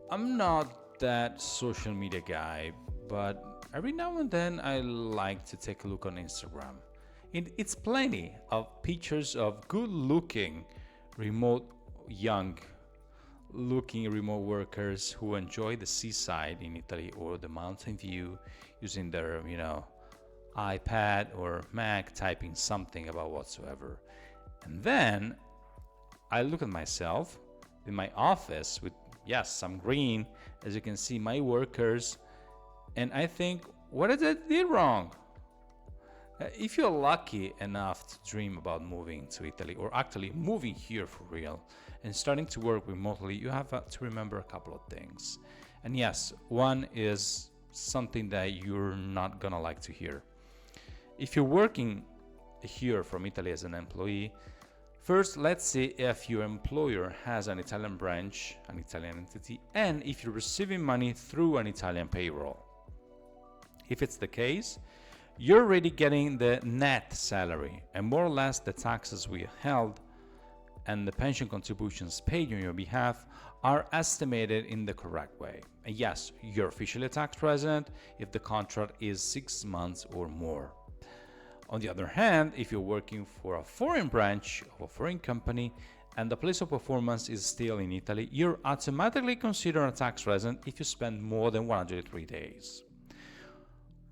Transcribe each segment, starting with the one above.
I'm not that social media guy, but every now and then I like to take a look on Instagram. It's plenty of pictures of good looking, remote, young looking remote workers who enjoy the seaside in Italy or the mountain view using their, iPad or Mac typing something about whatsoever. And then I look at myself in my office with, yes, I'm green, as you can see, my workers, and I think, what did I did wrong? If you're lucky enough to dream about moving to Italy or actually moving here for real and starting to work remotely, you have to remember a couple of things. And yes, one is something that you're not gonna like to hear. If you're working here from Italy as an employee, first, let's see if your employer has an Italian branch, an Italian entity, and if you're receiving money through an Italian payroll. If it's the case, you're already getting the net salary, and more or less the taxes we held and the pension contributions paid on your behalf are estimated in the correct way. And yes, you're officially a tax resident if the contract is 6 months or more. On the other hand, if you're working for a foreign branch of a foreign company and the place of performance is still in Italy, you're automatically considered a tax resident if you spend more than 103 days.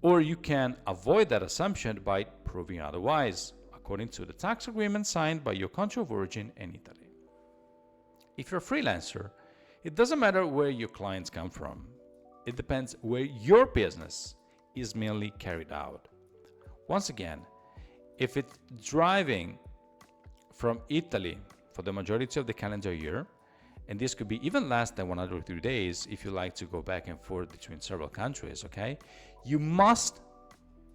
Or you can avoid that assumption by proving otherwise, according to the tax agreement signed by your country of origin in Italy. If you're a freelancer, it doesn't matter where your clients come from. It depends where your business is mainly carried out. Once again, if it's driving from Italy for the majority of the calendar year, and this could be even less than 103 days if you like to go back and forth between several countries, okay? You must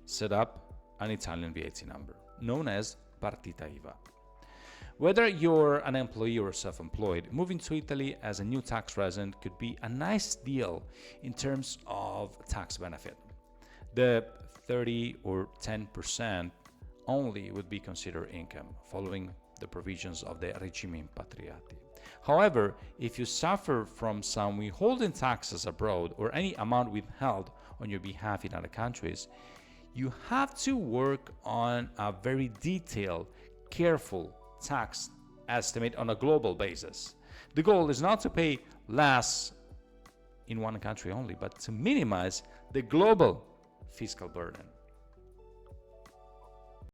set up an Italian VAT number, known as Partita IVA. Whether you're an employee or self-employed, moving to Italy as a new tax resident could be a nice deal in terms of tax benefit. The 30 or 10% only would be considered income, following the provisions of the regime impatriati. However, if you suffer from some withholding taxes abroad or any amount withheld on your behalf in other countries, you have to work on a very detailed, careful tax estimate on a global basis. The goal is not to pay less in one country only, but to minimize the global fiscal burden.